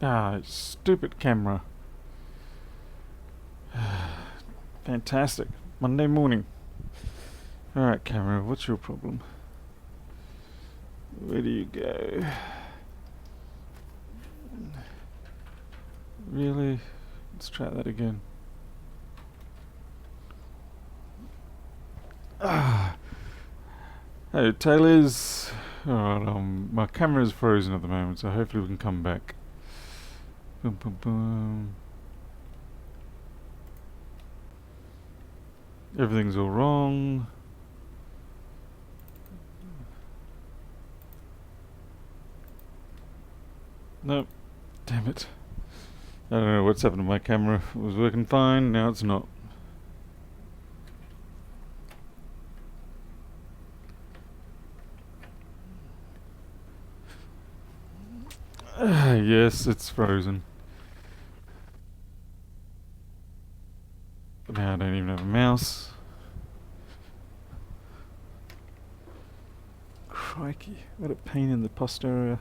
Ah, stupid camera. Fantastic. Monday morning. Alright, camera, what's your problem? Where do you go? Really? Let's try that again. Ah. Hey, Taylor's. Alright, my camera is frozen at the moment, so hopefully we can come back. Boom, boom, boom. Everything's all wrong. Nope. Damn it. I don't know what's happened to my camera. It was working fine, now it's not. Yes, it's frozen. But now I don't even have a mouse. Crikey, what a pain in the posterior.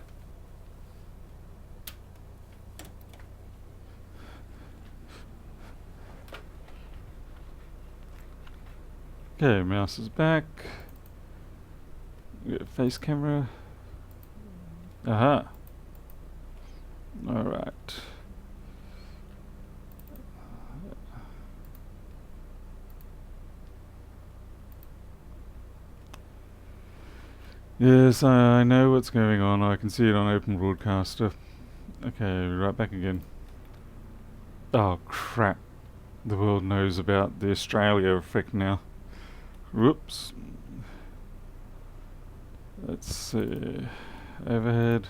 Okay, mouse is back. We got face camera. Aha. Alright. Yes, I know what's going on. I can see it on Open Broadcaster. Okay, right back again. Oh crap. The world knows about the Australia effect now. Whoops. Let's see. Overhead.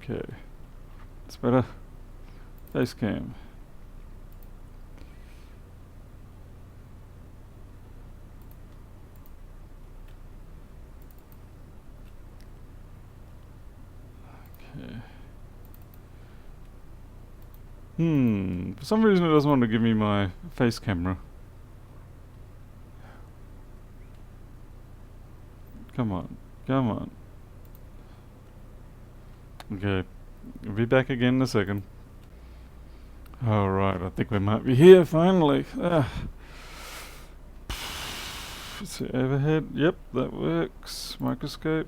Okay. It's better. Face cam. Okay. For some reason it doesn't want to give me my face camera. Come on. Come on. Okay. I'll be back again in a second. Alright, I think we might be here finally. See, overhead. Yep, that works. Microscope.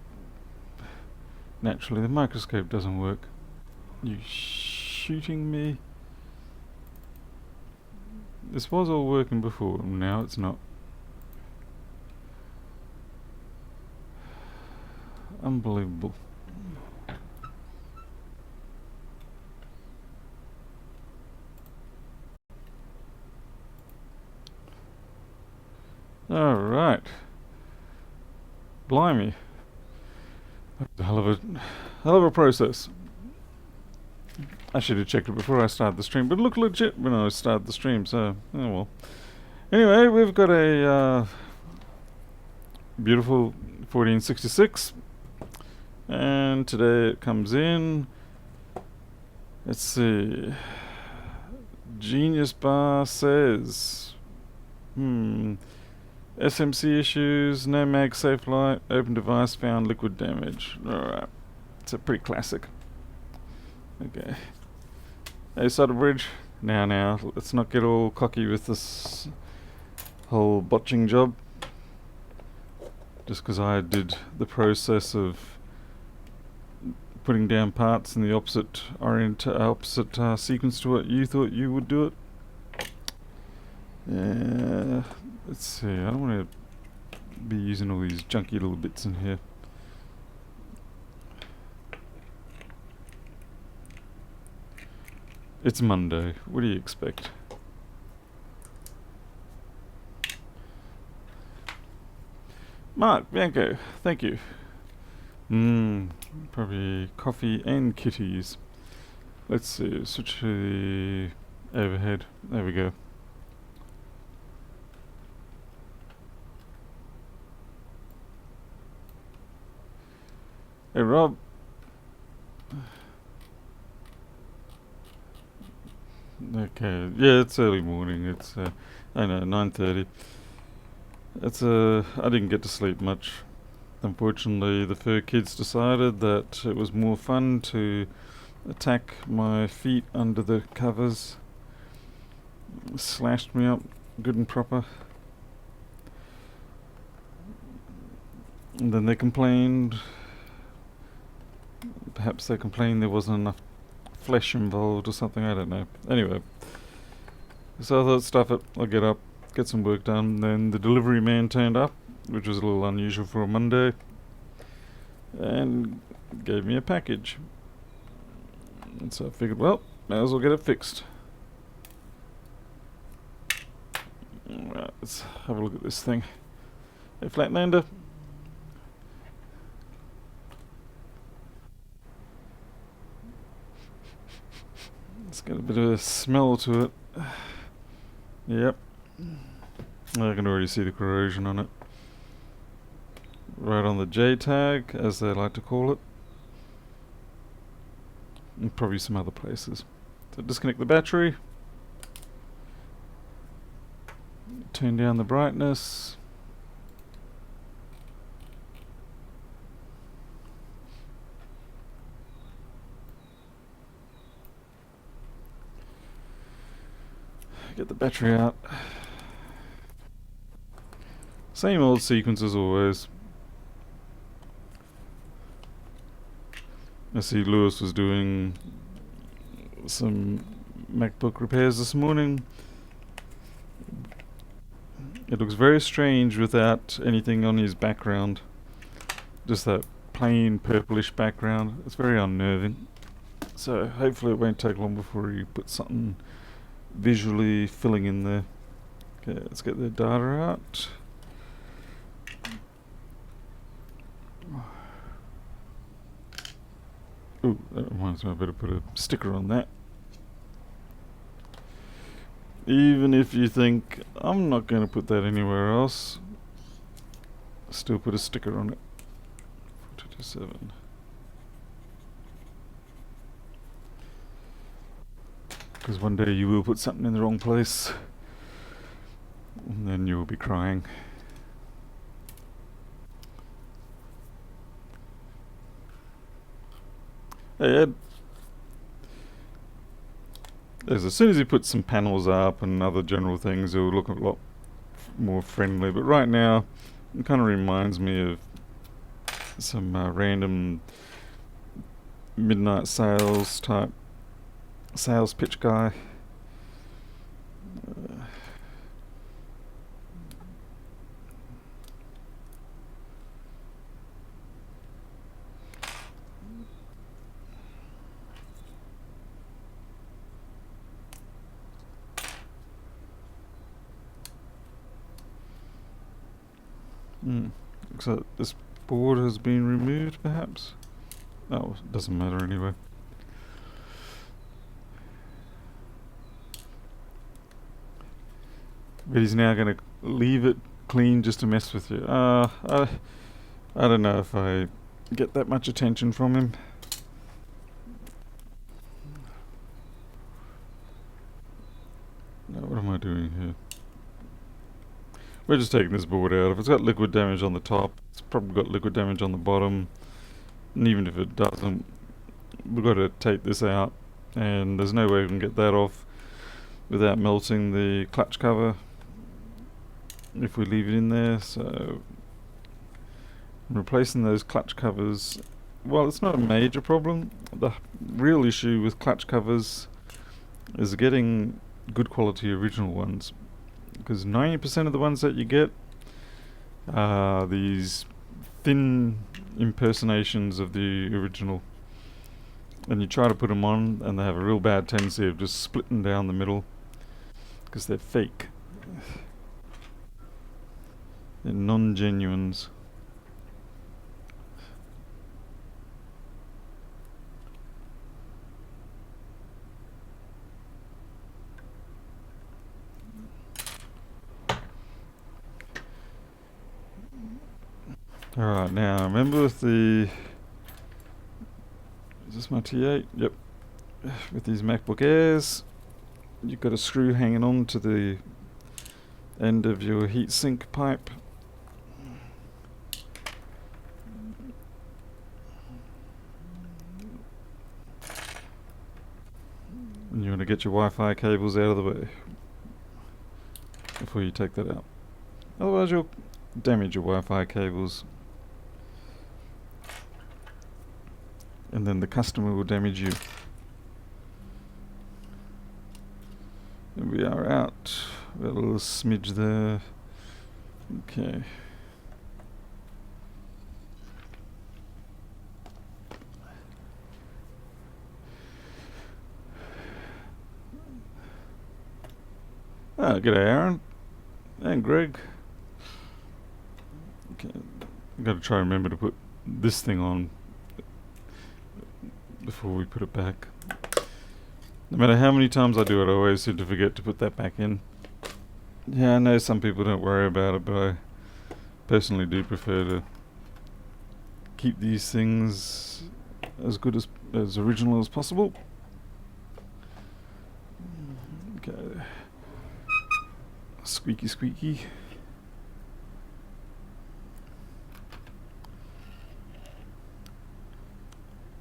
Naturally, the microscope doesn't work. You shooting me? This was all working before, now it's not. Unbelievable. Alright. Blimey. That's a hell of a process. I should have checked it before I started the stream, but it looked legit when I started the stream, so, oh well. Anyway, we've got a beautiful 1466, and today it comes in. Let's see. Genius Bar says, SMC issues, no MagSafe light, open device found liquid damage. Alright, it's a pretty classic. Okay. Hey, Sutter Bridge. Now, let's not get all cocky with this whole botching job. Just because I did the process of putting down parts in the opposite sequence to what you thought you would do it. Yeah, let's see. I don't want to be using all these junky little bits in here. It's Monday. What do you expect? Mark, Bianco, thank you. Probably coffee and kitties. Let's see, switch to the overhead. There we go. Hey Rob. Okay, yeah, it's early morning. It's I know, 9:30. It's I didn't get to sleep much. Unfortunately, the fur kids decided that it was more fun to attack my feet under the covers. Slashed me up good and proper. And then they complained. Perhaps they complained there wasn't enough flesh involved or something, I don't know. Anyway, so I thought, stuff it, I'll get up, get some work done. Then the delivery man turned up, which was a little unusual for a Monday, and gave me a package. And so I figured, well, may as well get it fixed. Alright, let's have a look at this thing. Hey, Flatlander. It's got a bit of a smell to it. Yep. I can already see the corrosion on it. Right on the J tag, as they like to call it. And probably some other places. So disconnect the battery. Turn down the brightness. Get the battery out. Same old sequence as always. I see Lewis was doing some Macbook repairs this morning. It looks very strange without anything on his background. Just that plain purplish background. It's very unnerving. So hopefully it won't take long before he puts something visually filling in there. Okay, let's get the data out. Ooh, that reminds me, I better put a sticker on that. Even if you think I'm not going to put that anywhere else, still put a sticker on it. 427. Because one day you will put something in the wrong place, and then you will be crying. Hey Ed. As soon as he puts some panels up and other general things, it'll look a lot more friendly. But right now, it kind of reminds me of some random midnight sales type sales pitch guy. Looks like this board has been removed, perhaps? Oh, it doesn't matter anyway. But he's now going to leave it clean just to mess with you. I don't know if I get that much attention from him. No, what am I doing here? We're just taking this board out. If it's got liquid damage on the top, it's probably got liquid damage on the bottom. And even if it doesn't, we've got to take this out. And there's no way we can get that off without melting the clutch cover if we leave it in there. So I'm replacing those clutch covers. Well, it's not a major problem. The real issue with clutch covers is getting good quality original ones, because 90% of the ones that you get are these thin impersonations of the original, and you try to put them on and they have a real bad tendency of just splitting down the middle because they're fake. They're non-genuines. Alright, now remember with the... Is this my T8? Yep. With these MacBook Airs, you've got a screw hanging on to the end of your heatsink pipe. get your Wi-Fi cables out of the way before you take that out. Otherwise you'll damage your Wi-Fi cables, and then the customer will damage you. And we are out. Got a little smidge there. Okay. Oh, g'day Aaron. And Greg. Okay. I've got to try and remember to put this thing on before we put it back. No matter how many times I do it, I always seem to forget to put that back in. Yeah, I know some people don't worry about it, but I personally do prefer to keep these things as good as original as possible. Okay. Squeaky squeaky.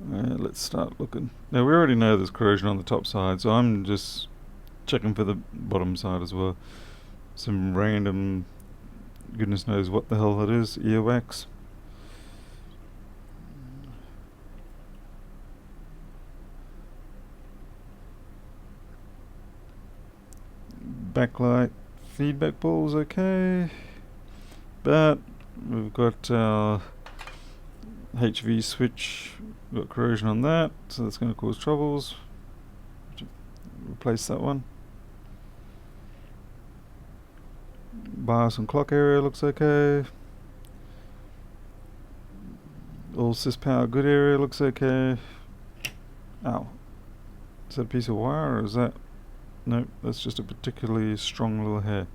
Let's start looking. Now we already know there's corrosion on the top side, so I'm just checking for the bottom side as well. Some random, goodness knows what the hell that is, earwax. Backlight feedback ball's okay, but we've got our HV switch, got corrosion on that, so that's going to cause troubles. Replace that one. BIOS and clock area looks okay. All syspower good area looks okay. Ow. Is that a piece of wire or is that... Nope, that's just a particularly strong little hair.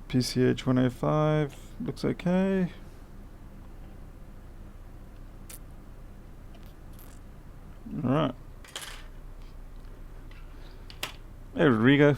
PCH 105 looks okay. Alright. Hey Rodrigo.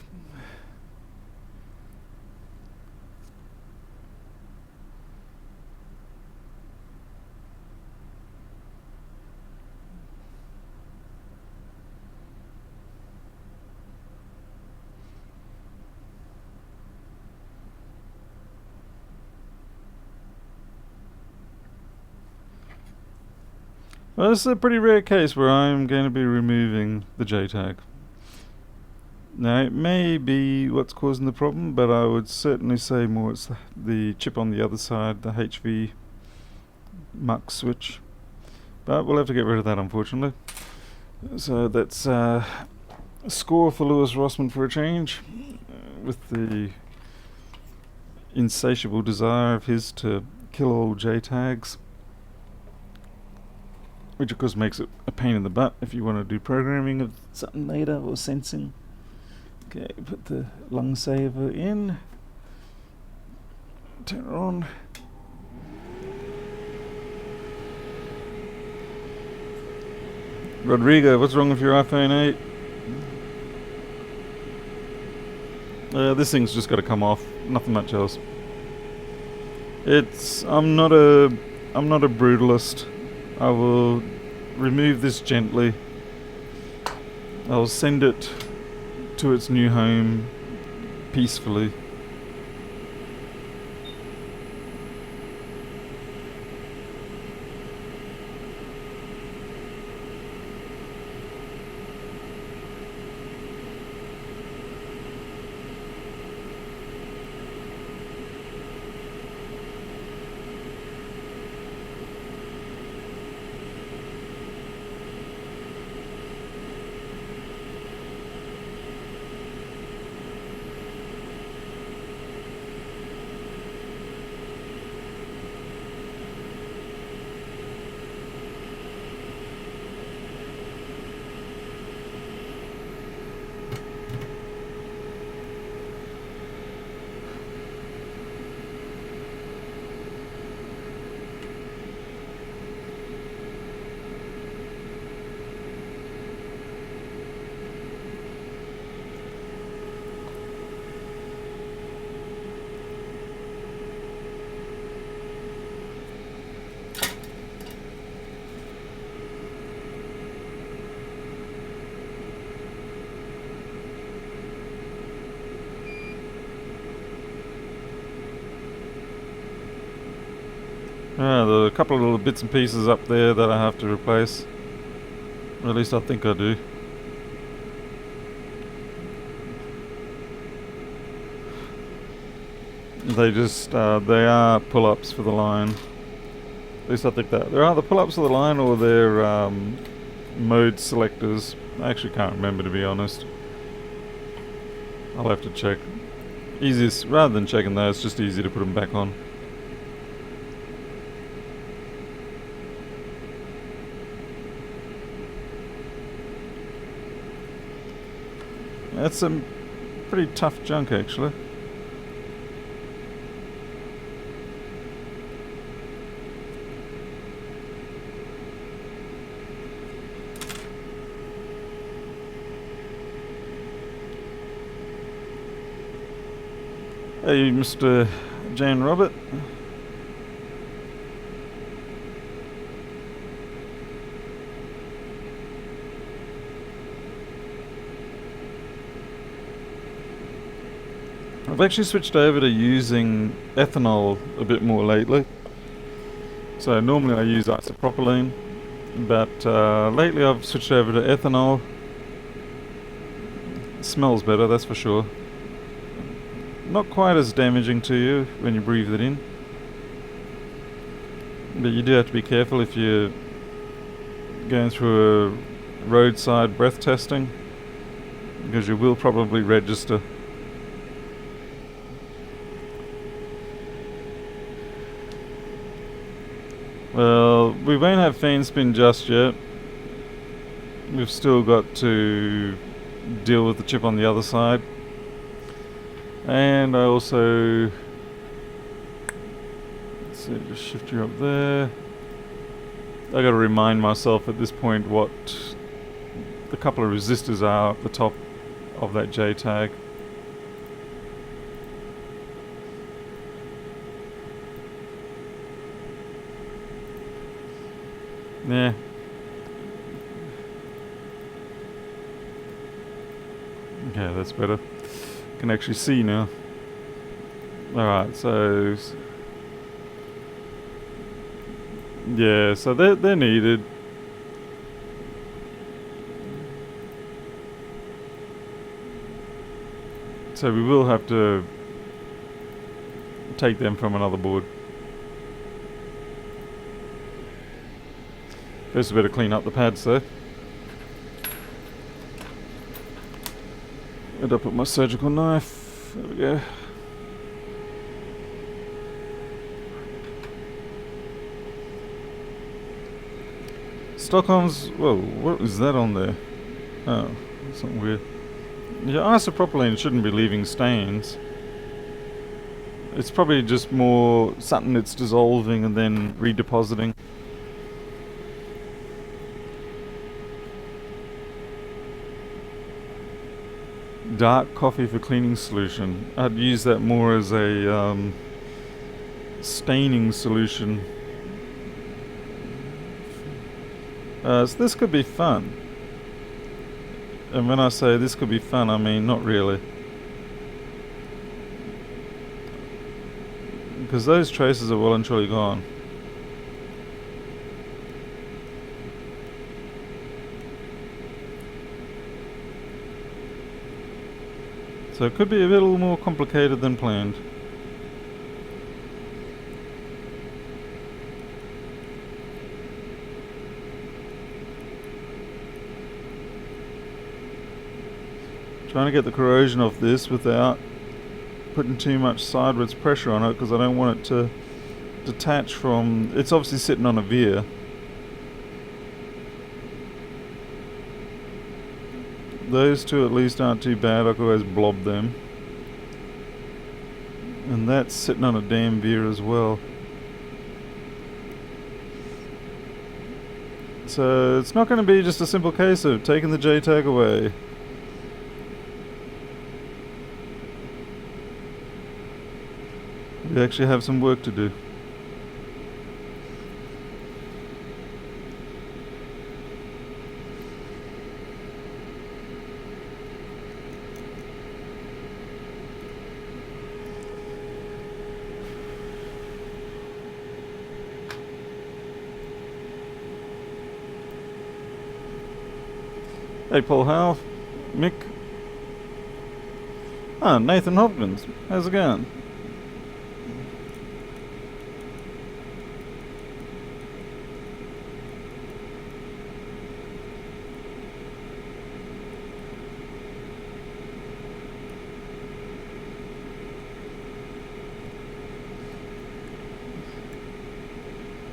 Well, this is a pretty rare case where I'm going to be removing the JTAG. Now, it may be what's causing the problem, but I would certainly say more it's the chip on the other side, the HV mux switch. But we'll have to get rid of that, unfortunately. So that's a score for Lewis Rossman for a change, with the insatiable desire of his to kill all JTAGs. Which of course makes it a pain in the butt if you want to do programming of something later or sensing. Okay, put the lung saver in. Turn it on. Rodrigo, what's wrong with your iPhone 8? This thing's just got to come off. Nothing much else. I'm not a brutalist. I will remove this gently. I'll send it to its new home peacefully. There are a couple of little bits and pieces up there that I have to replace. Or at least I think I do. They are pull-ups for the line. At least I think that. They're either pull-ups for the line or they're mode selectors. I actually can't remember, to be honest. I'll have to check. Easiest, rather than checking those, it's just easy to put them back on. That's some pretty tough junk, actually. Hey, Mr. Jane Robert. I've actually switched over to using ethanol a bit more lately. So normally I use isopropylene, but lately I've switched over to ethanol. It smells better, that's for sure. Not quite as damaging to you when you breathe it in, but you do have to be careful if you're going through a roadside breath testing, because you will probably register. Well, we won't have fan spin just yet. We've still got to deal with the chip on the other side. And I also, let's see, just shift you up there. I gotta remind myself at this point what the couple of resistors are at the top of that J tag. Yeah. Okay, that's better. Can actually see now. Alright, so yeah, so they're needed. So we will have to take them from another board. First we better clean up the pads though. Where'd I put my surgical knife? There we go. Stockholm's, whoa, what is that on there? Oh, something weird. Yeah, isopropylene shouldn't be leaving stains. It's probably just more something that's dissolving and then redepositing. Dark coffee for cleaning solution. I'd use that more as a staining solution. So this could be fun. And when I say this could be fun, I mean not really. Because those traces are well and truly gone. So it could be a little more complicated than planned. Trying to get the corrosion off this without putting too much sideways pressure on it, because I don't want it to detach from... It's obviously sitting on a veer. Those two at least aren't too bad, I could always blob them. And that's sitting on a damn veer as well. So it's not going to be just a simple case of taking the J-tag away. We actually have some work to do. Hey, Paul Hal, Mick. Ah, Nathan Hopkins. How's it going?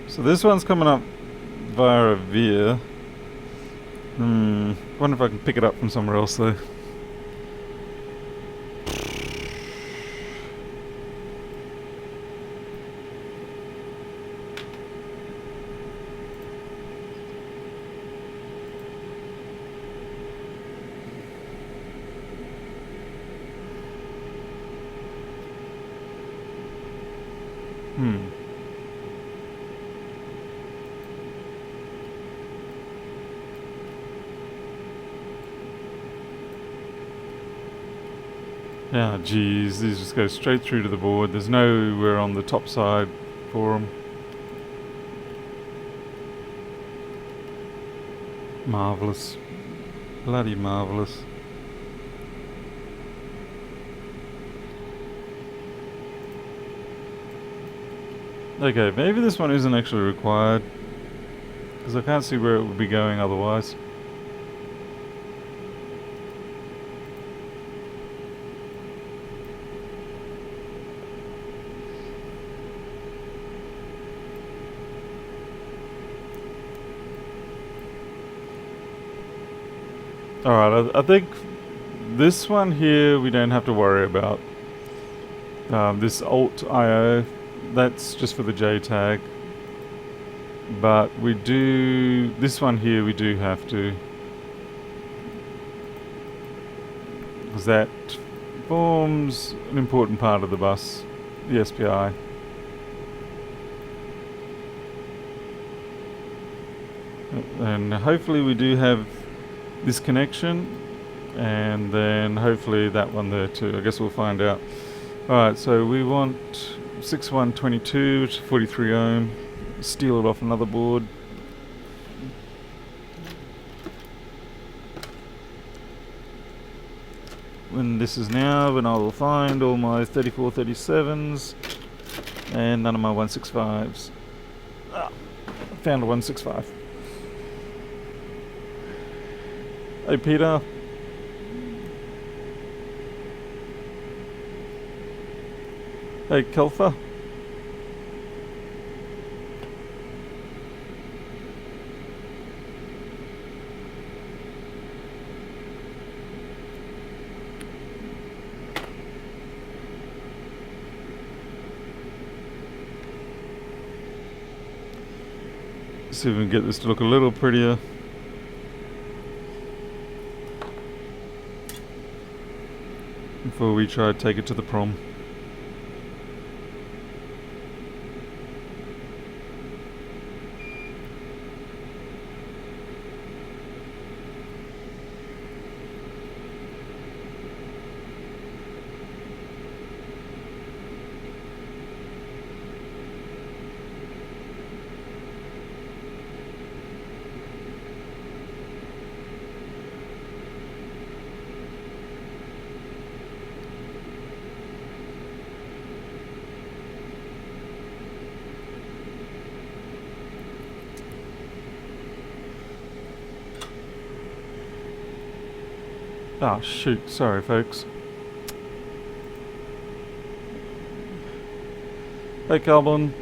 So this one's coming up via a veer. Wonder if I can pick it up from somewhere else though. Yeah, geez, these just go straight through to the board. There's nowhere on the top side for them. Marvellous. Bloody marvellous. Okay, maybe this one isn't actually required, because I can't see where it would be going otherwise. Alright, I think this one here we don't have to worry about. This Alt IO, that's just for the JTAG. But we do, this one here we do have to. Because that forms an important part of the bus, the SPI. And hopefully we do have this connection, and then hopefully that one there too. I guess we'll find out. Alright, so we want 6122, which is 43 ohm. Steal it off another board. When this is now, when I will find all my 3437s and none of my 165s. Ah, found a 165. Hey Peter. Hey Kelfa. See if we can get this to look a little prettier. Before we try to take it to the prom. Ah, shoot. Sorry, folks. Hey, Carbon.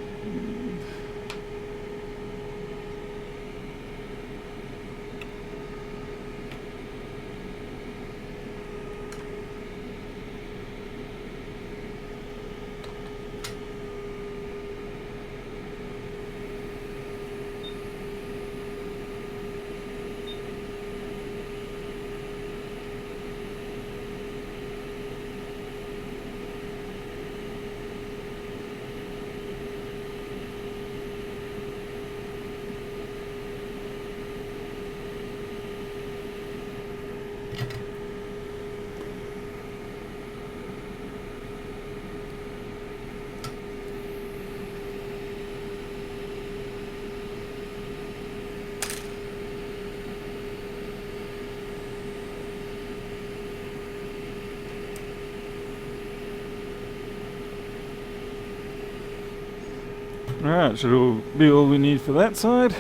Alright, should all be all we need for that side.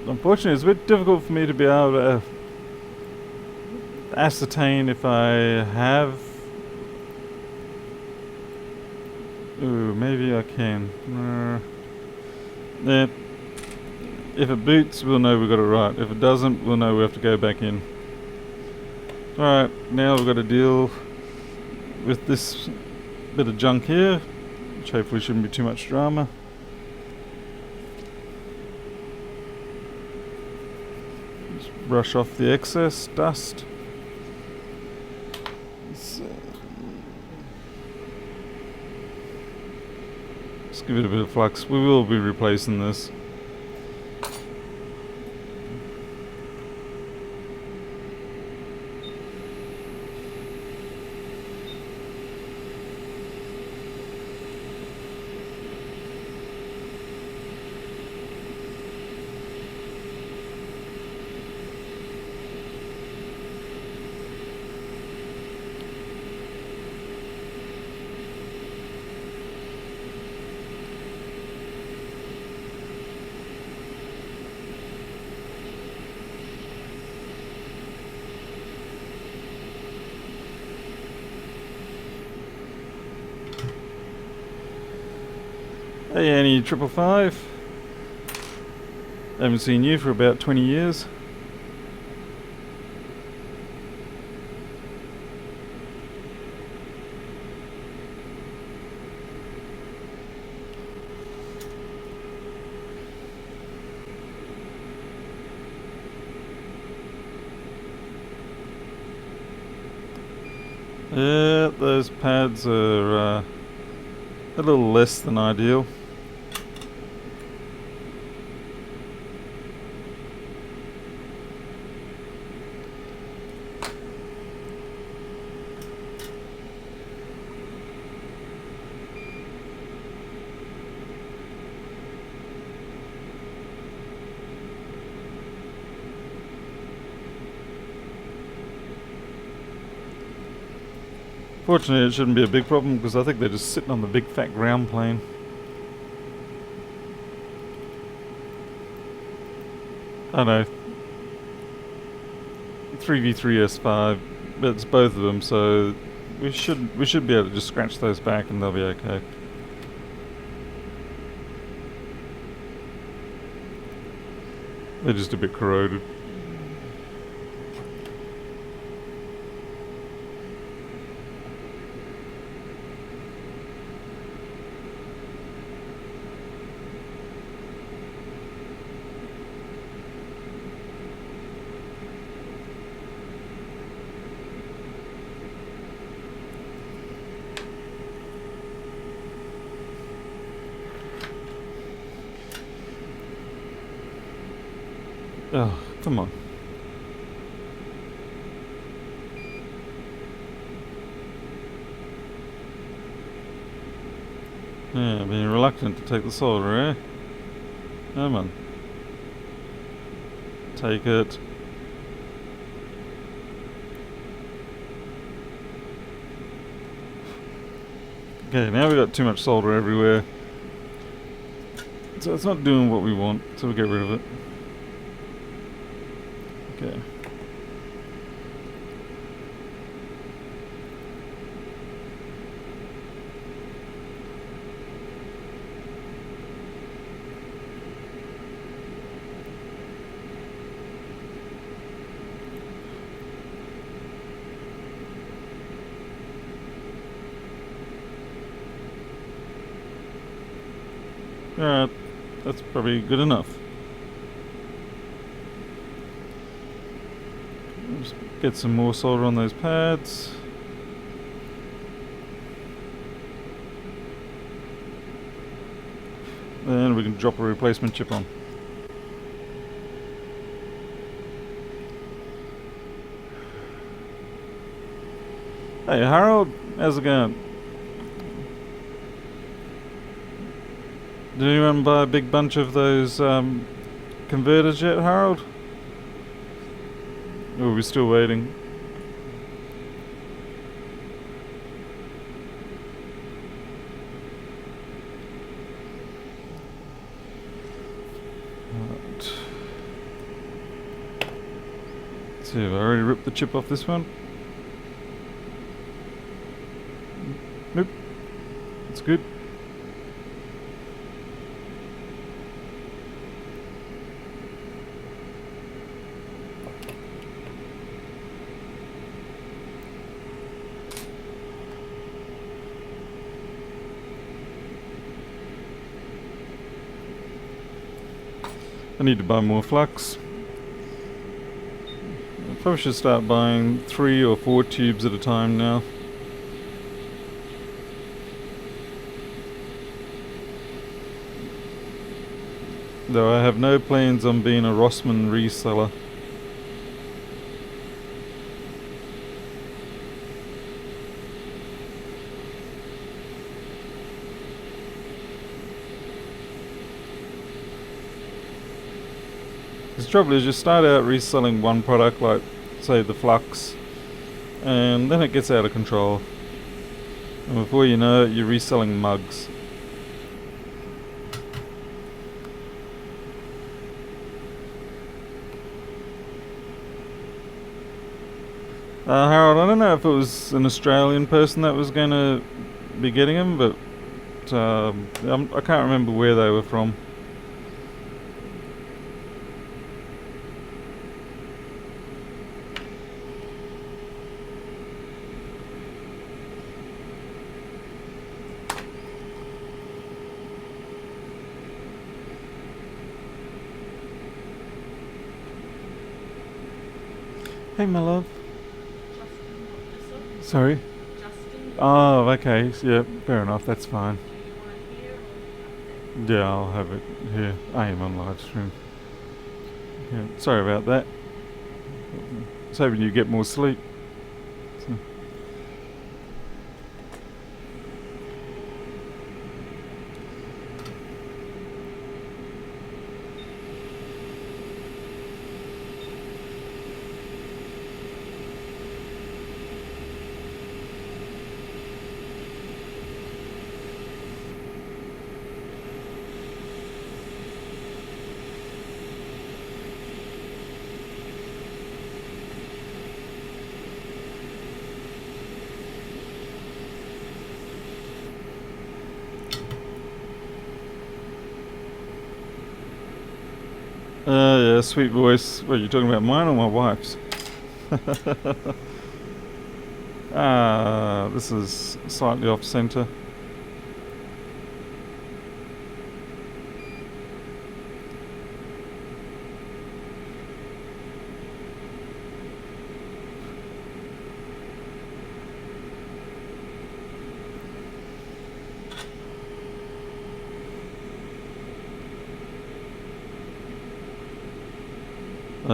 Unfortunately, it's a bit difficult for me to be able to ascertain if I have... Ooh, maybe I can. Yeah. If it boots, we'll know we got it right. If it doesn't, we'll know we have to go back in. Alright, now we've got to deal with this bit of junk here, which hopefully shouldn't be too much drama. Just brush off the excess dust. Just give it a bit of flux. We will be replacing this. Hey Annie 555. Haven't seen you for about 20 years. Yeah, those pads are a little less than ideal. Fortunately, it shouldn't be a big problem because I think they're just sitting on the big fat ground plane. I know. 3v3 S5, but it's both of them, so we should be able to just scratch those back and they'll be okay. They're just a bit corroded. Oh, come on. Yeah, being reluctant to take the solder, eh? Come on. Take it. Okay, now we've got too much solder everywhere. So it's not doing what we want, so we get rid of it. Okay. Alright, that's probably good enough. Just get some more solder on those pads. Then we can drop a replacement chip on. Hey Harold, how's it going? Did anyone buy a big bunch of those converters yet, Harold? Or are we still waiting? see, have I already ripped the chip off this one? Nope. It's good. I need to buy more flux. I probably should start buying 3 or 4 tubes at a time now. Though I have no plans on being a Rossmann reseller. The trouble is you start out reselling one product, like say the flux, and then it gets out of control. And before you know it, you're reselling mugs. Harold, I don't know if it was an Australian person that was going to be getting them, but I can't remember where they were from. Hey, my love. Sorry? Oh, okay. Yeah, fair enough. That's fine. Yeah, I'll have it here. I am on live stream. Yeah, sorry about that. I was hoping you get more sleep. So. Yeah, sweet voice. What, are you talking about mine or my wife's? This is slightly off center.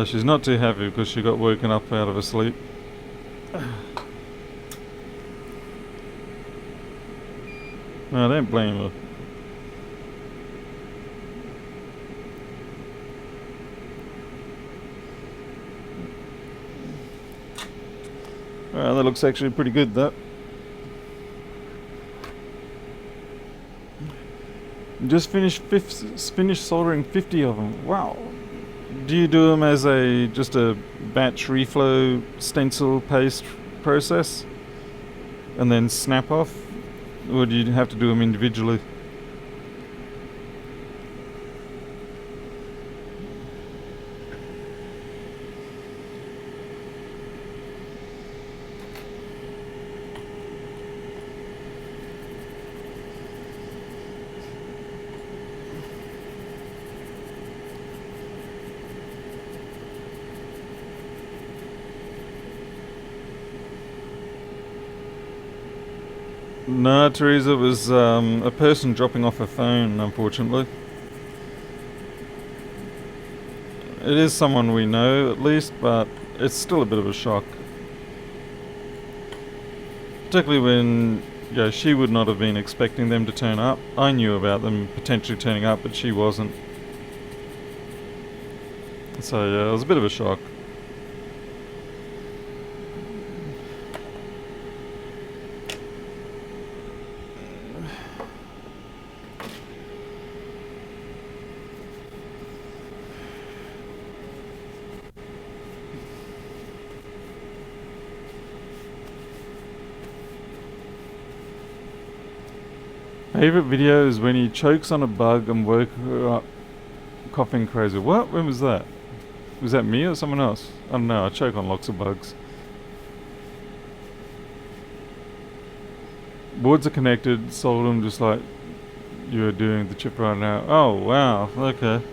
She's not too happy because she got woken up out of her sleep. No, I don't blame her. Well, that looks actually pretty good, that. Just finished soldering 50 of them. Wow. Do you do them as just a batch reflow stencil paste process and then snap off, or do you have to do them individually? No, Teresa, it was a person dropping off a phone, unfortunately. It is someone we know, at least, but it's still a bit of a shock. Particularly when, she would not have been expecting them to turn up. I knew about them potentially turning up, but she wasn't. So, yeah, it was a bit of a shock. Favorite video is when he chokes on a bug and woke her up coughing crazy. What? When was that? Was that me or someone else? I don't know. I choke on lots of bugs. Boards are connected. Solder them just like you're doing the chip right now. Oh wow. Okay.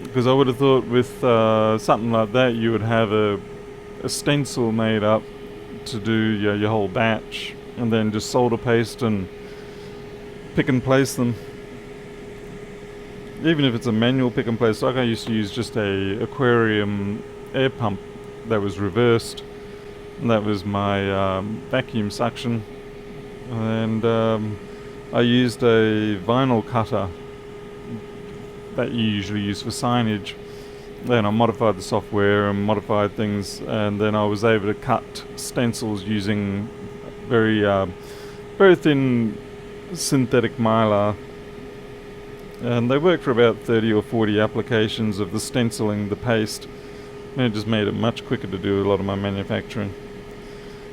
Because I would have thought with something like that you would have a stencil made up to do your whole batch, and then just solder paste and pick and place them. Even if it's a manual pick and place, like I used to use just a aquarium air pump that was reversed, and that was my vacuum suction, and I used a vinyl cutter that you usually use for signage. Then I modified the software and modified things, and then I was able to cut stencils using very thin synthetic mylar, and they worked for about 30 or 40 applications of the stenciling the paste, and it just made it much quicker to do a lot of my manufacturing.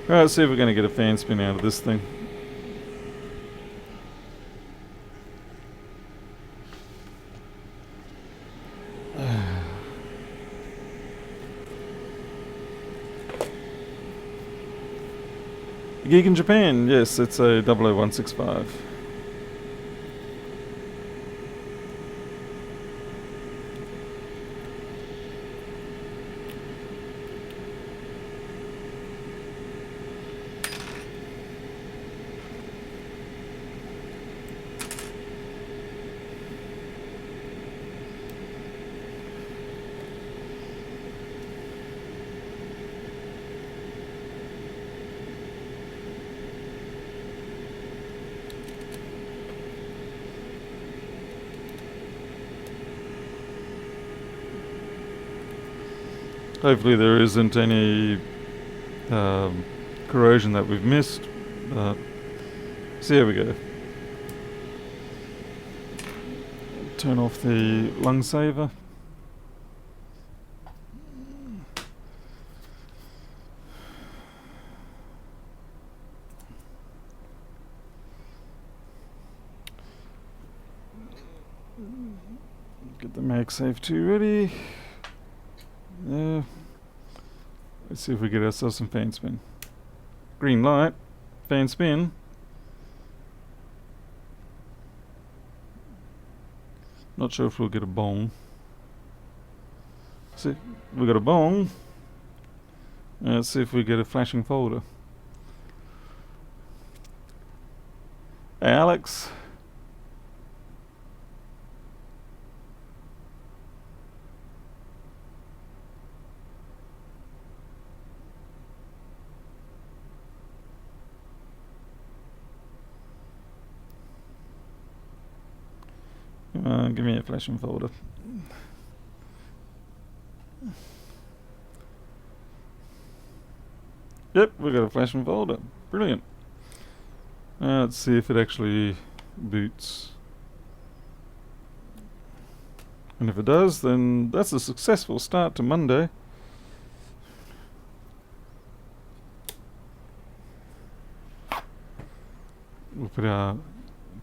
Alright, let's see if we're going to get a fan spin out of this thing. Geek in Japan, yes, it's a 00165. Hopefully there isn't any corrosion that we've missed. So here we go. Turn off the lung saver. Get the MagSafe 2 ready. Yeah. Let's see if we get ourselves some fan spin. Green light. Fan spin. Not sure if we'll get a bong. See, we got a bong. Let's see if we get a flashing folder. Hey Alex. Give me a flashing folder. Yep, we got a flashing folder. Brilliant. Let's see if it actually boots. And if it does, then that's a successful start to Monday. We'll put our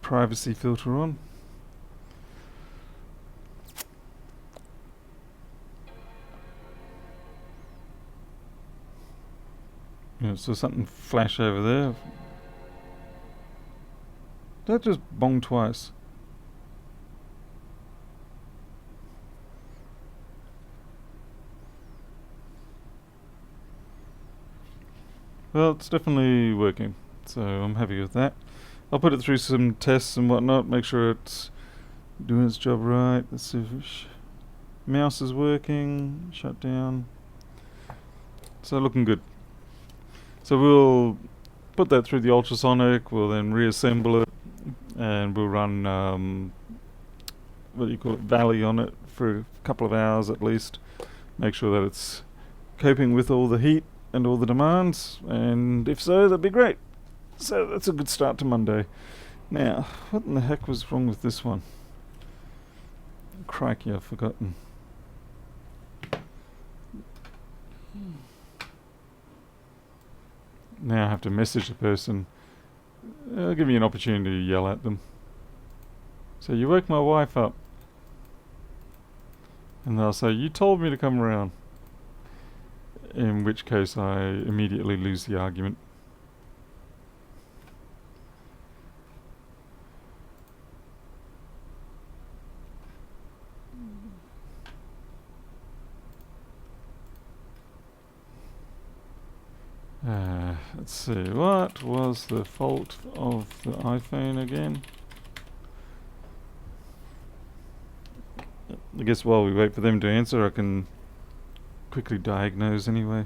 privacy filter on. Yeah, so something flash over there. That just bonged twice. Well, it's definitely working, so I'm happy with that. I'll put it through some tests and whatnot, make sure it's doing its job right. Let's see if mouse is working, shut down. So looking good. So we'll put that through the ultrasonic, we'll then reassemble it, and we'll run what do you call it, Valley on it for a couple of hours at least. Make sure that it's coping with all the heat and all the demands, and if so, that'd be great. So that's a good start to Monday. Now, what in the heck was wrong with this one? Crikey, I've forgotten. Now I have to message the person It'll give me an opportunity to yell at them. So you woke my wife up. And they'll say, you told me to come around. In which case I immediately lose the argument. Let's see, what was the fault of the iPhone again? I guess while we wait for them to answer, I can quickly diagnose anyway.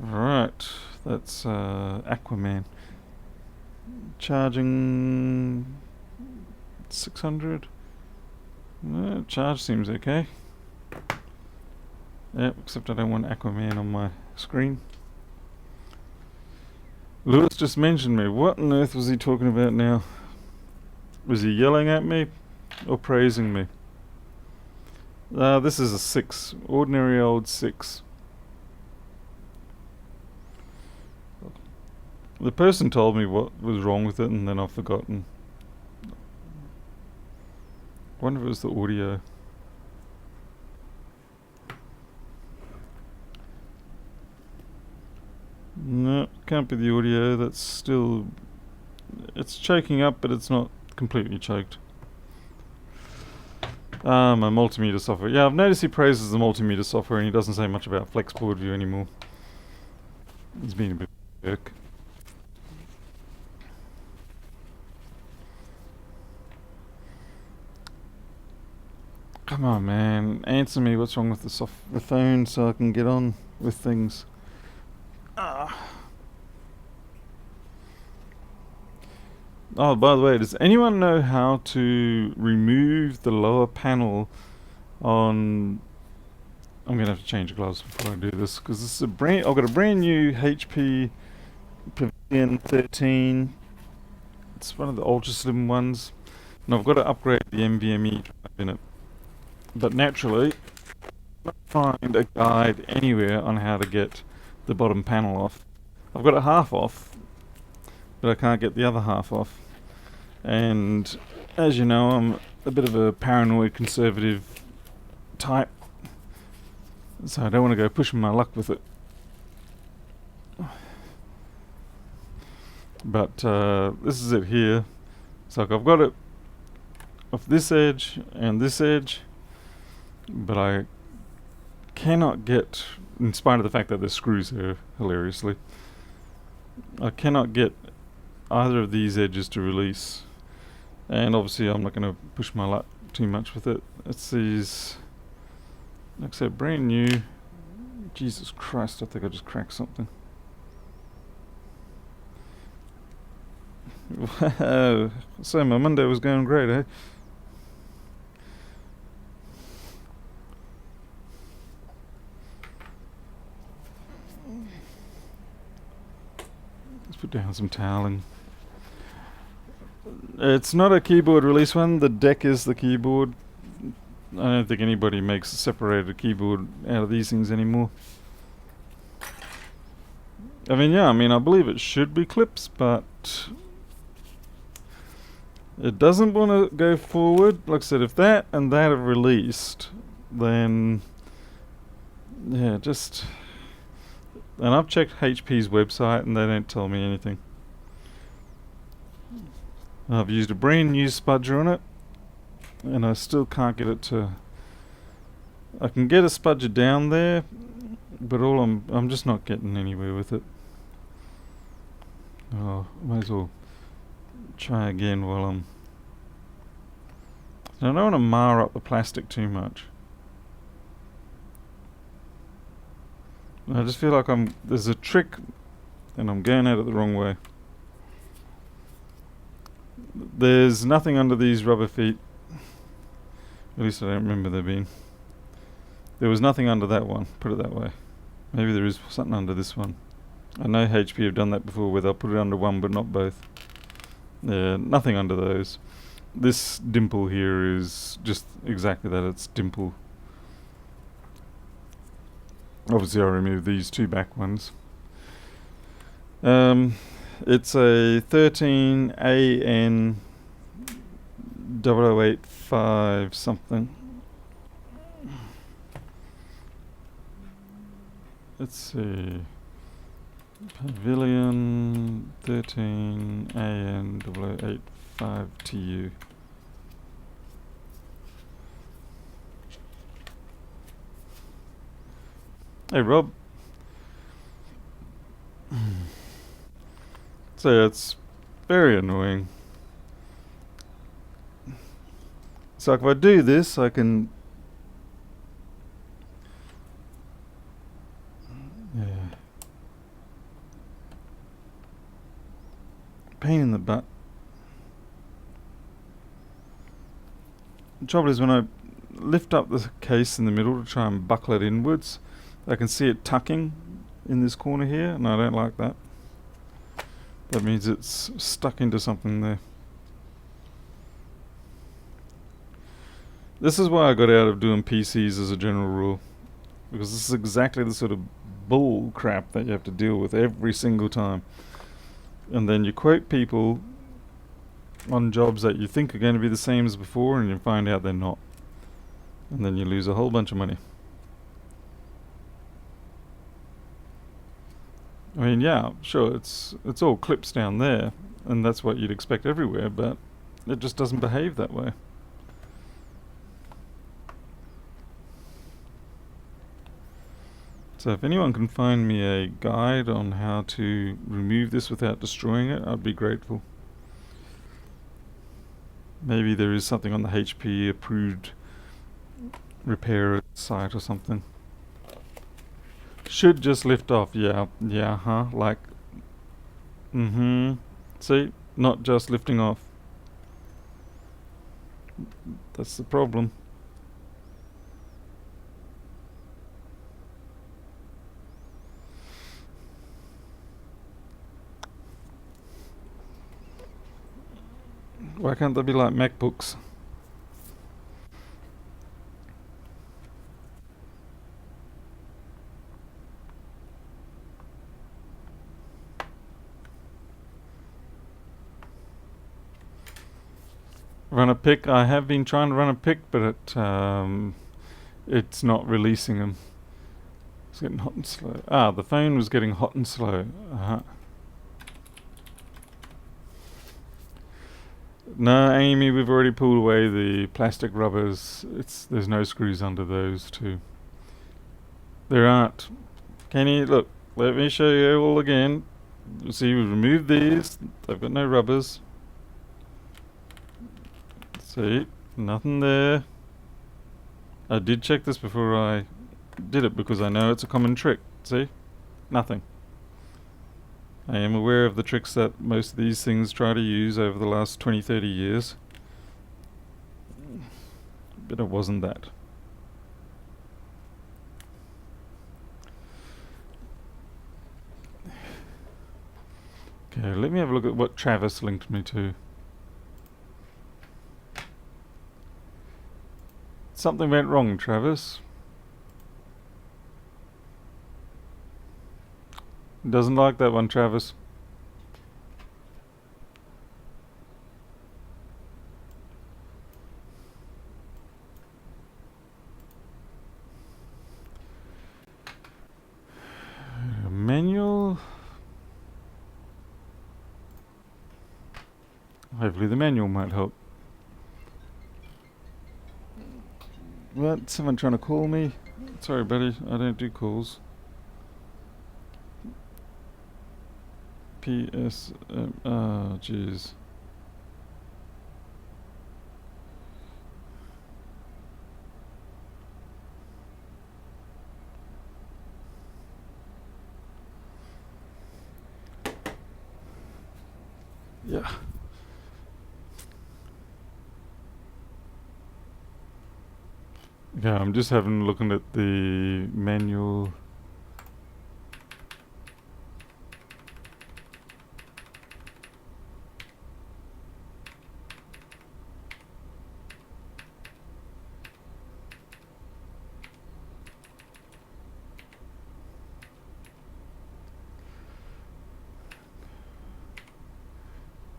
Alright, that's Aquaman. Charging 600. Charge seems okay. Yep, except I don't want Aquaman on my screen. Lewis just mentioned me. What on earth was he talking about now? Was he yelling at me or praising me? This is a 6. Ordinary old 6. The person told me what was wrong with it and then I've forgotten. I wonder if it was the audio. No, can't be the audio. That's still... It's choking up, but it's not completely choked. My multimeter software. Yeah, I've noticed he praises the multimeter software and he doesn't say much about Flex Boardview anymore. He's been a bit of a jerk. Come on, man. Answer me what's wrong with the phone so I can get on with things. Oh, by the way, does anyone know how to remove the lower panel on... I'm going to have to change gloves before I do this, because this is I've got a brand new HP Pavilion 13. It's one of the ultra slim ones. And I've got to upgrade the NVMe drive in it. But naturally, I can't find a guide anywhere on how to get the bottom panel off. I've got it half off, but I can't get the other half off. And as you know, I'm a bit of a paranoid conservative type, so I don't want to go pushing my luck with it. But this is it here. It's like I've got it off this edge and this edge, but I cannot get, in spite of the fact that there's screws here, hilariously, I cannot get either of these edges to release. And obviously I'm not going to push my luck too much with it. It's these, like I said, brand new. Jesus Christ, I think I just cracked something. Wow, so my Monday was going great, eh? Let's put down some toweling. It's not a keyboard release one, the deck is the keyboard. I don't think anybody makes a separated keyboard out of these things anymore. I mean, yeah, I believe it should be clips, but it doesn't want to go forward. Like I said, if that and that are released, then yeah, just... And I've checked HP's website and they don't tell me anything. I've used a brand new spudger on it and I still can't get it to... I can get a spudger down there, but I'm just not getting anywhere with it. Oh, might as well try again while I'm... I don't want to mar up the plastic too much. I just feel like there's a trick and I'm going at it the wrong way. There's nothing under these rubber feet. At least I don't remember there being. There was nothing under that one, put it that way. Maybe there is something under this one. I know HP have done that before where they'll put it under one but not both. Yeah, nothing under those. This dimple here is just exactly that, it's dimple. Obviously I removed these two back ones. It's a 13AN 0085 something. Let's see. Pavilion 13AN 0085TU. Hey Rob. So yeah, it's very annoying. So if I do this, I can... Yeah. Pain in the butt. The trouble is when I lift up the case in the middle to try and buckle it inwards, I can see it tucking in this corner here, and I don't like that. That means it's stuck into something there. This is why I got out of doing PCs as a general rule, because this is exactly the sort of bull crap that you have to deal with every single time. And then you quote people on jobs that you think are going to be the same as before, and you find out they're not. And then you lose a whole bunch of money. I mean, yeah, sure, it's all clips down there, and that's what you'd expect everywhere, but it just doesn't behave that way. So if anyone can find me a guide on how to remove this without destroying it, I'd be grateful. Maybe there is something on the HP approved repair site or something. Should just lift off, yeah, like, see, not just lifting off. That's the problem. Why can't they be like Macbooks? Run a pick. I have been trying to run a pick, but it's not releasing them. It's getting hot and slow. Ah, the phone was getting hot and slow. No, Amy, we've already pulled away the plastic rubbers. There's no screws under those too. There aren't. Kenny, look, let me show you all again. You see, we've removed these. They've got no rubbers. See, nothing there. I did check this before I did it because I know it's a common trick. See? Nothing. I am aware of the tricks that most of these things try to use over the last 20-30 years. But it wasn't that. Okay, let me have a look at what Travis linked me to. Something went wrong, Travis. Doesn't like that one, Travis. Manual. Hopefully the manual might help. What? Someone trying to call me? Sorry, buddy. I don't do calls. PS. Oh, jeez. Yeah. Yeah, I'm just looking at the manual.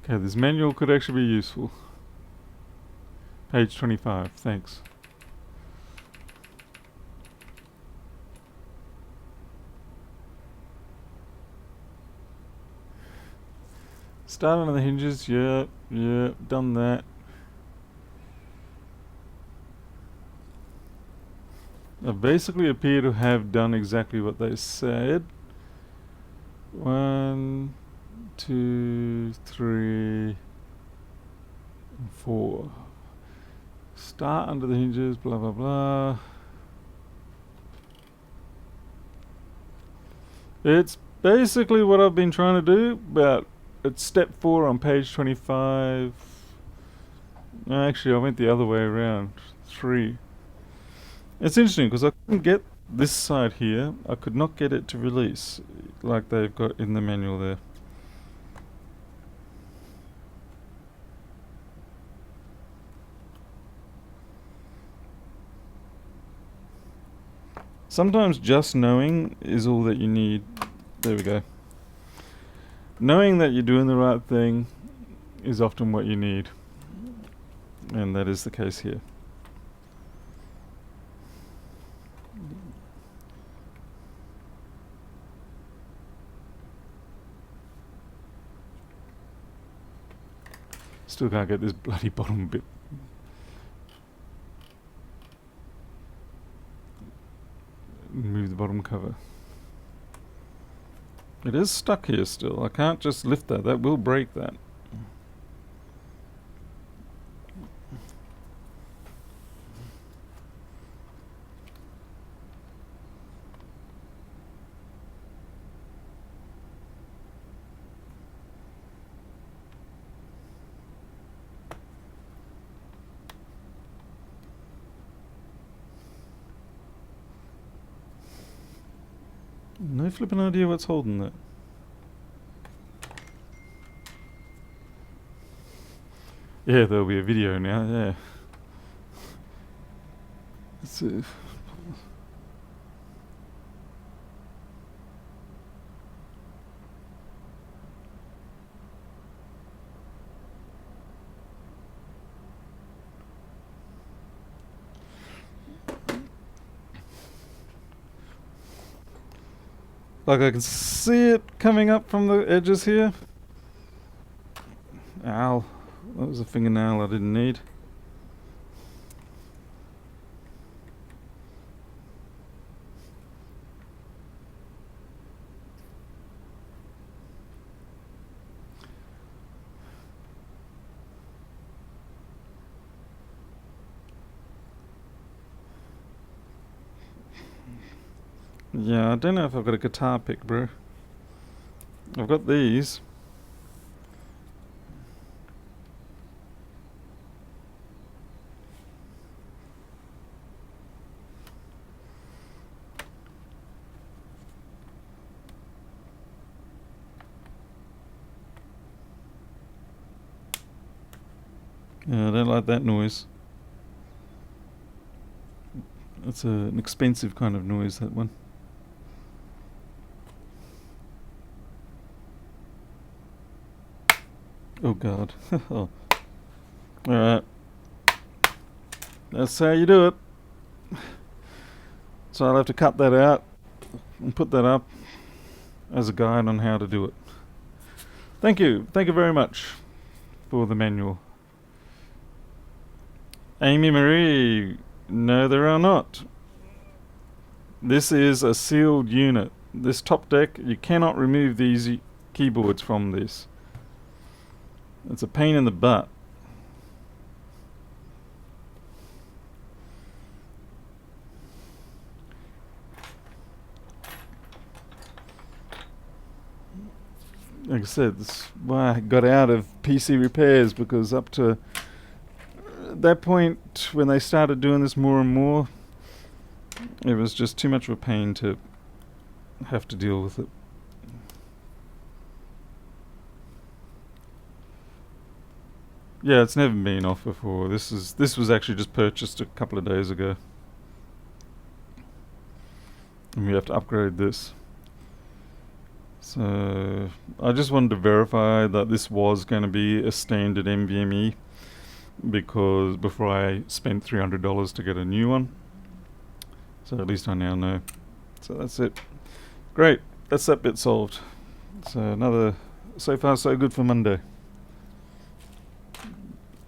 Okay, this manual could actually be useful. Page 25, thanks. Start on the hinges, yeah, done that. I basically appear to have done exactly what they said. 1, 2, 3, 4. Start under the hinges, blah blah blah. It's basically what I've been trying to do, but it's step 4 on page 25. No, actually, I went the other way around. 3. It's interesting because I couldn't get this side here. I could not get it to release like they've got in the manual there. Sometimes just knowing is all that you need. There we go. Knowing that you're doing the right thing is often what you need. And that is the case here. Still can't get this bloody bottom bit. Move the bottom cover. It is stuck here still. I can't just lift that. That will break that. No flipping idea what's holding that. Yeah, there'll be a video now, yeah. Let's see. Like I can see it coming up from the edges here. Ow. That was a fingernail I didn't need. Yeah, I don't know if I've got a guitar pick, bro. I've got these. Yeah, I don't like that noise. It's an expensive kind of noise, that one. Oh god. Oh. Alright. That's how you do it. So I'll have to cut that out and put that up as a guide on how to do it. Thank you. Thank you very much for the manual. Amy Marie, no there are not. This is a sealed unit. This top deck, you cannot remove these keyboards from this. It's a pain in the butt. Like I said, this is why I got out of PC repairs, because up to that point, when they started doing this more and more, it was just too much of a pain to have to deal with it. Yeah, it's never been off before. This was actually just purchased a couple of days ago. And we have to upgrade this. So I just wanted to verify that this was going to be a standard NVMe, because before I spent $300 to get a new one. So at least I now know. So that's it. Great, that's that bit solved. So another, so far so good for Monday.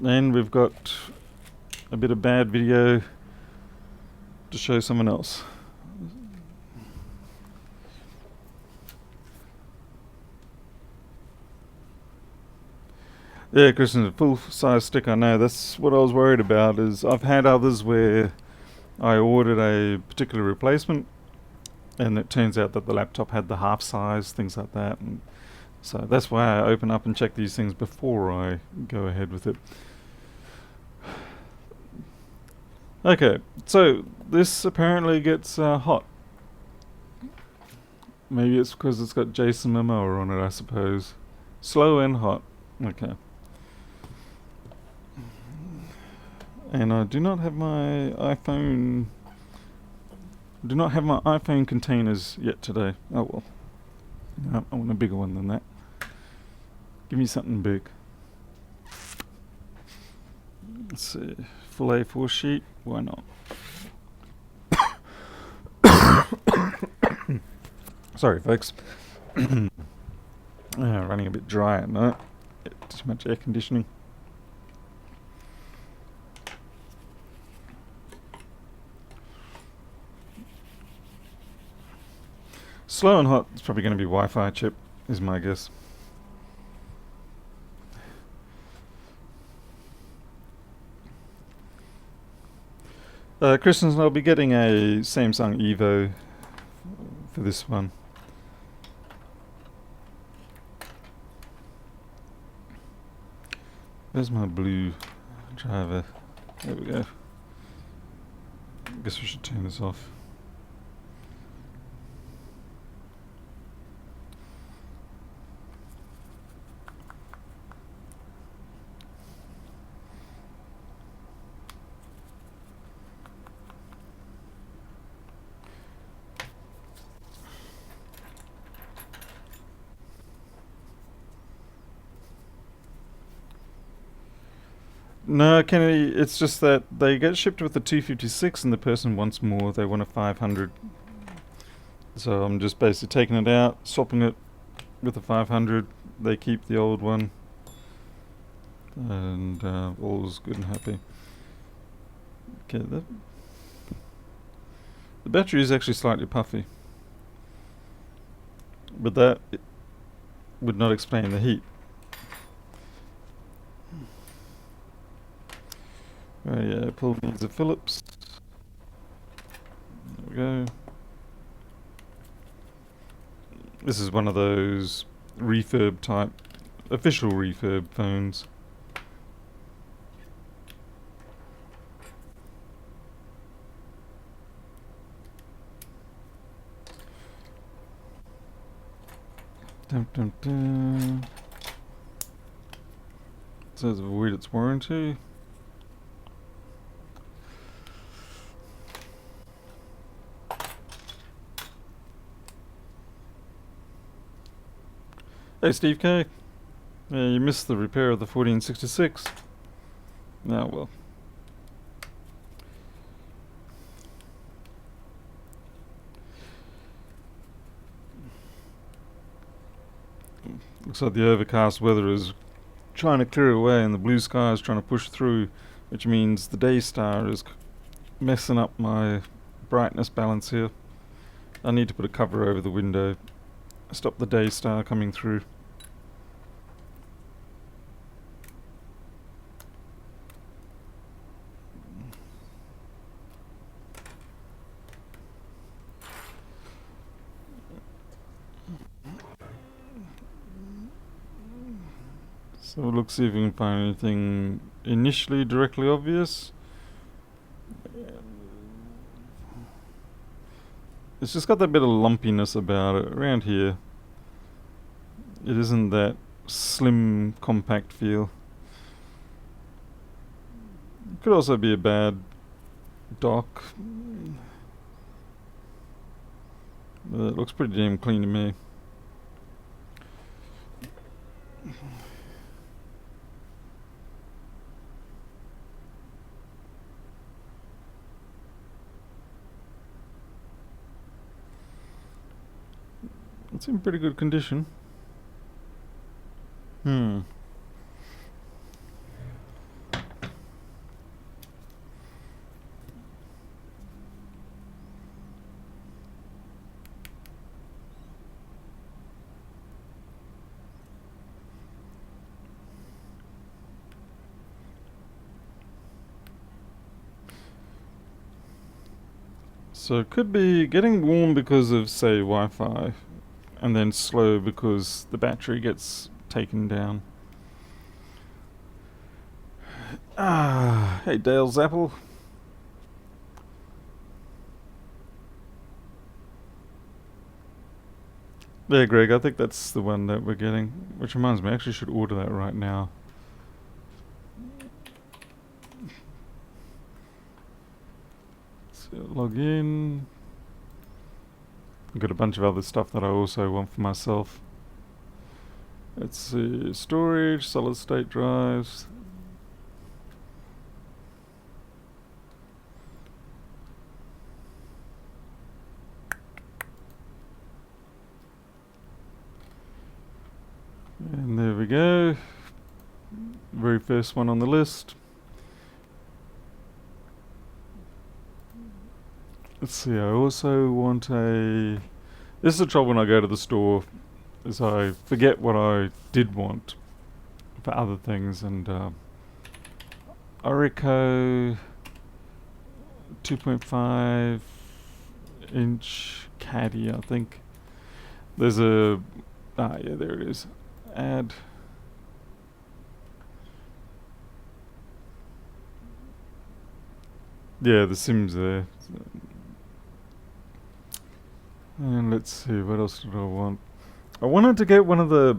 And we've got a bit of bad video to show someone else. Yeah, Christian, a full-size stick, I know. That's what I was worried about, is I've had others where I ordered a particular replacement and it turns out that the laptop had the half size, things like that. And so that's why I open up and check these things before I go ahead with it. Okay, so this apparently gets hot. Maybe it's because it's got Jason Momoa on it, I suppose. Slow and hot. Okay. And I do not have my iPhone... do not have my iPhone containers yet today. Oh well. No, I want a bigger one than that. Give me something big. Let's see. Full A4 sheet. Why not? Sorry, folks. Running a bit dry at night. Too much air conditioning. Slow and hot is probably going to be Wi-Fi chip, is my guess. Christians, I'll be getting a Samsung Evo for this one. Where's my blue driver? There we go. I guess we should turn this off. No, Kennedy, it's just that they get shipped with the 256 and the person wants more. They want a 500. So I'm just basically taking it out, swapping it with the 500. They keep the old one. And all's good and happy. Okay, the battery is actually slightly puffy. But that would not explain the heat. Oh yeah, pull needs a Phillips. There we go. This is one of those refurb type, official refurb phones. Dun, dun, dun. It says avoid its warranty. Hey Steve K. Yeah, you missed the repair of the 1466. Oh well. Looks like the overcast weather is trying to clear away and the blue sky is trying to push through, which means the day star is messing up my brightness balance here. I need to put a cover over the window. Stop the day star coming through. So let's see if we can find anything initially directly obvious. It's just got that bit of lumpiness about it around here. It isn't that slim, compact feel. It could also be a bad dock. But it looks pretty damn clean to me. It's in pretty good condition. Hmm. So it could be getting warm because of, say, Wi-Fi, and then slow because the battery gets taken down. Ah, hey Dale's Apple. Yeah, Greg, I think that's the one that we're getting. Which reminds me, I actually should order that right now. So log in. I've got a bunch of other stuff that I also want for myself. Let's see, storage, solid state drives. And there we go. Very first one on the list. Let's see, I also want a... This is the trouble when I go to the store, is I forget what I did want for other things, and Orico 2.5 inch caddy, I think. There's a... Ah, yeah, there it is. Add... Yeah, the SIM's there. And let's see, what else did I want? I wanted to get one of the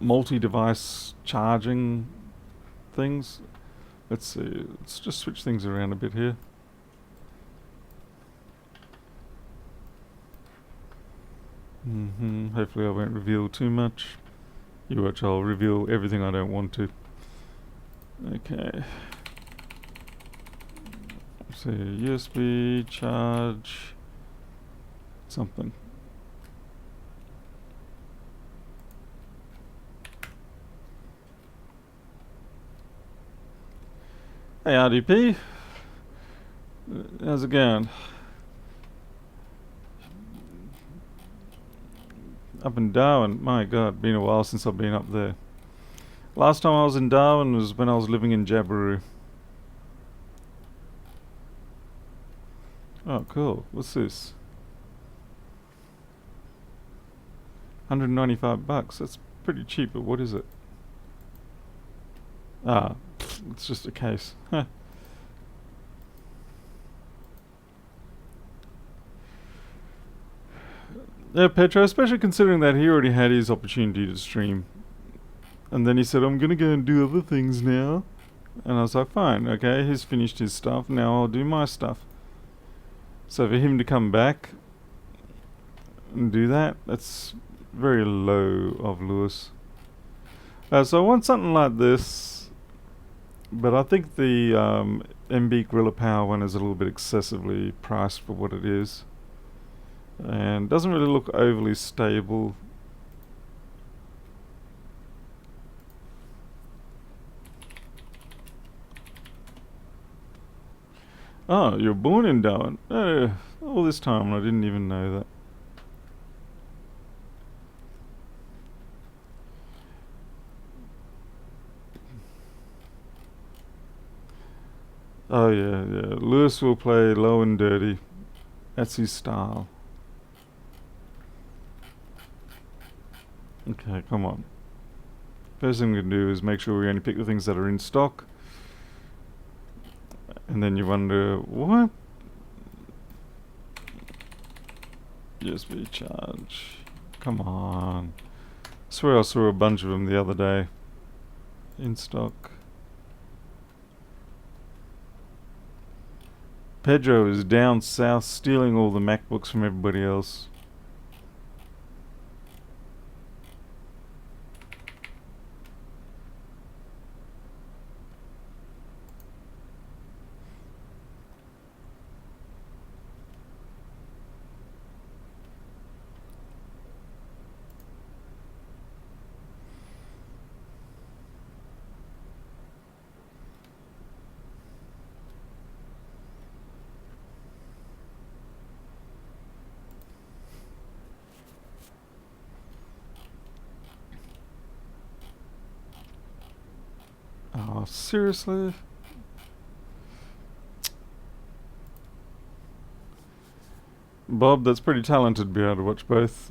multi-device charging things. Let's see, let's just switch things around a bit here. Hopefully I won't reveal too much. You watch, I'll reveal everything I don't want to. Okay. So USB charge something. Hey RDP, how's it going? Up in Darwin, my god, been a while since I've been up there. Last time I was in Darwin was when I was living in Jabiru. Oh, cool. What's this? 195 bucks. That's pretty cheap, but what is it? Ah, it's just a case. Huh. Yeah, Petro, especially considering that he already had his opportunity to stream. And then he said, I'm gonna go and do other things now. And I was like, fine, okay, he's finished his stuff, now I'll do my stuff. So for him to come back and do that, that's very low of Lewis. So I want something like this, but I think the MB Gorilla Power one is a little bit excessively priced for what it is. And doesn't really look overly stable. Oh, you're born in Darwin. All this time I didn't even know that. Oh yeah, yeah. Lewis will play low and dirty. That's his style. Okay, come on. First thing we can do is make sure we only pick the things that are in stock. And then you wonder, what? USB charge. Come on. I swear I saw a bunch of them the other day. In stock. Pedro is down south stealing all the MacBooks from everybody else. Oh, seriously? Bob, that's pretty talented to be able to watch both.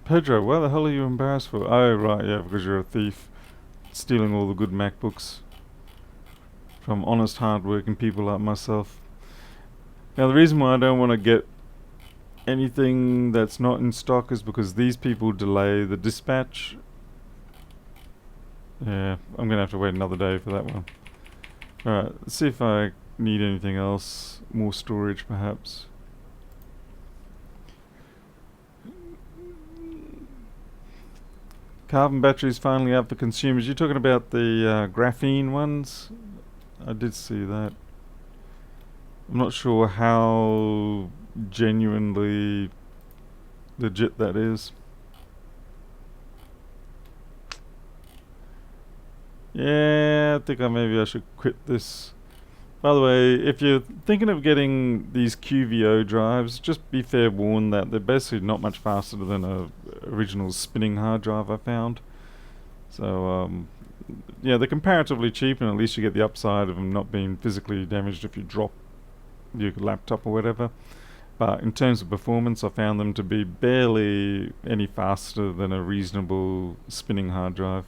Pedro, why the hell are you embarrassed for? Oh, right, yeah, because you're a thief. Stealing all the good MacBooks from honest, hard-working people like myself. Now, the reason why I don't want to get anything that's not in stock is because these people delay the dispatch. Yeah, I'm going to have to wait another day for that one. Alright, let's see if I need anything else. More storage, perhaps. Carbon batteries finally out for consumers. You're talking about the graphene ones? I did see that. I'm not sure how genuinely legit that is. Yeah, I think maybe I should quit this. By the way, if you're thinking of getting these QVO drives, just be fair warned that they're basically not much faster than a original spinning hard drive I found. So, yeah, they're comparatively cheap, and at least you get the upside of them not being physically damaged if you drop your laptop or whatever. But in terms of performance, I found them to be barely any faster than a reasonable spinning hard drive.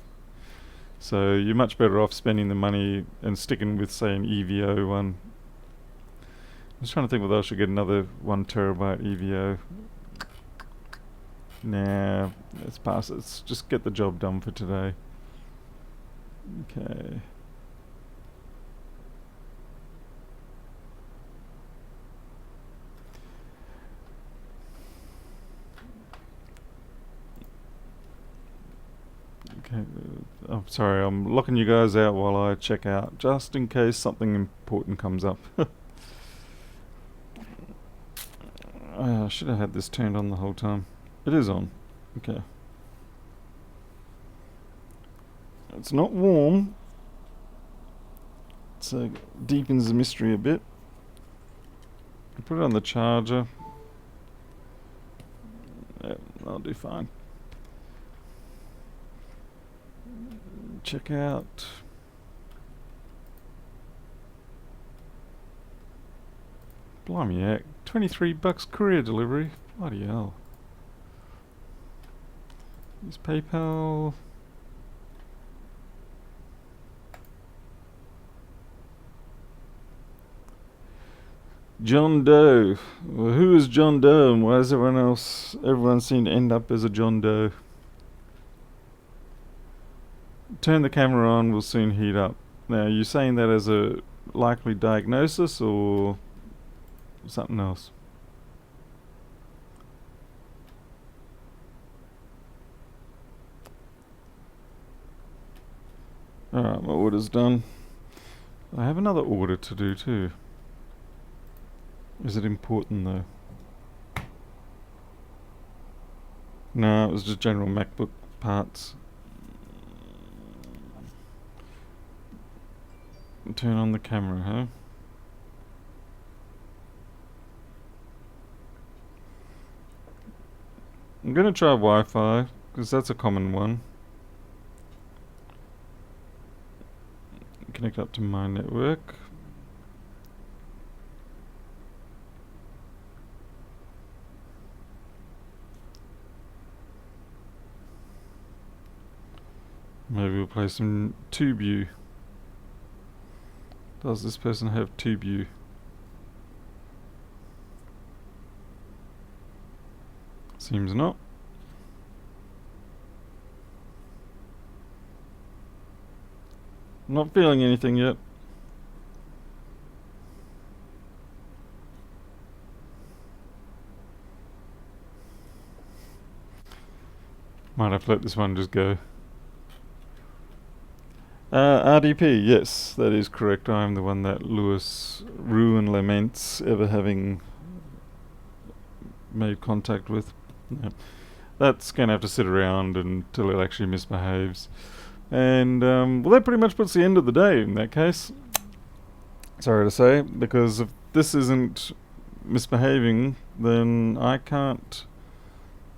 So you're much better off spending the money and sticking with, say, an EVO one. I'm just trying to think whether I should get another 1 terabyte EVO. Nah, let's pass it. Let's just get the job done for today. Okay. Okay, I'm sorry, I'm locking you guys out while I check out, just in case something important comes up. I should have had this turned on the whole time. It is on. Okay. It's not warm, so it deepens the mystery a bit. I put it on the charger. Yeah, I'll do fine. Check out. Blimey, heck. $23 courier delivery. Bloody hell. Use PayPal. John Doe. Well, who is John Doe, and why does everyone seem to end up as a John Doe? Turn the camera on, will soon heat up. Now, are you saying that as a likely diagnosis or something else? Alright, my order's done. I have another order to do too. Is it important though? No, it was just general MacBook parts. Turn on the camera, huh? I'm gonna try Wi-Fi, because that's a common one. Connect up to my network. Maybe we'll play some TubeView. Does this person have TubeView? Seems not. Not feeling anything yet. Might have to let this one just go. RDP, yes, that is correct. I am the one that Lewis Ruin laments ever having made contact with. Yeah. That's going to have to sit around until it actually misbehaves. And, well, that pretty much puts the end of the day in that case. Sorry to say, because if this isn't misbehaving, then I can't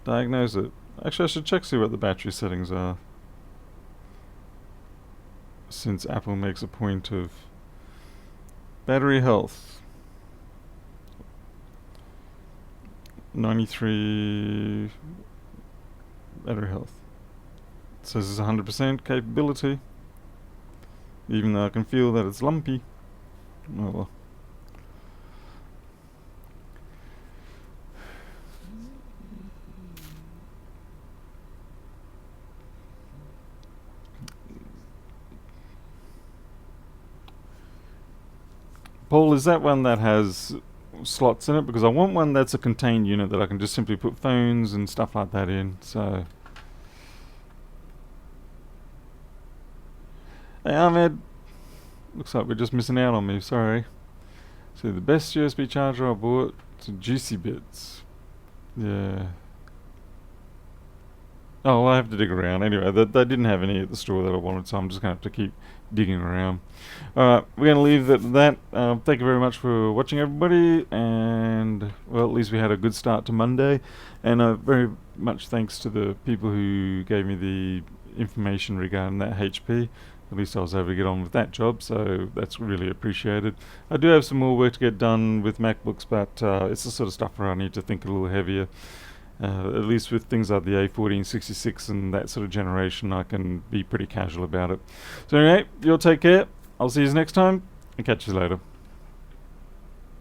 diagnose it. Actually, I should check, see what the battery settings are. since Apple makes a point of battery health. 93 battery health. It says it's 100% capability, even though I can feel that it's lumpy. Oh well. Paul, is that one that has slots in it? Because I want one that's a contained unit that I can just simply put phones and stuff like that in. So, hey Ahmed, looks like we're just missing out on me. Sorry. So the best USB charger I bought to Juicy Bits. Yeah. Oh, well, I have to dig around. Anyway, they didn't have any at the store that I wanted, so I'm just going to have to keep digging around. Alright, we're going to leave it at that. Thank you very much for watching, everybody. And, well, at least we had a good start to Monday. And very much thanks to the people who gave me the information regarding that HP. At least I was able to get on with that job, so that's really appreciated. I do have some more work to get done with MacBooks, but it's the sort of stuff where I need to think a little heavier. At least with things like the A1466 and that sort of generation, I can be pretty casual about it. So anyway, you'll take care. I'll see you next time, and catch you later.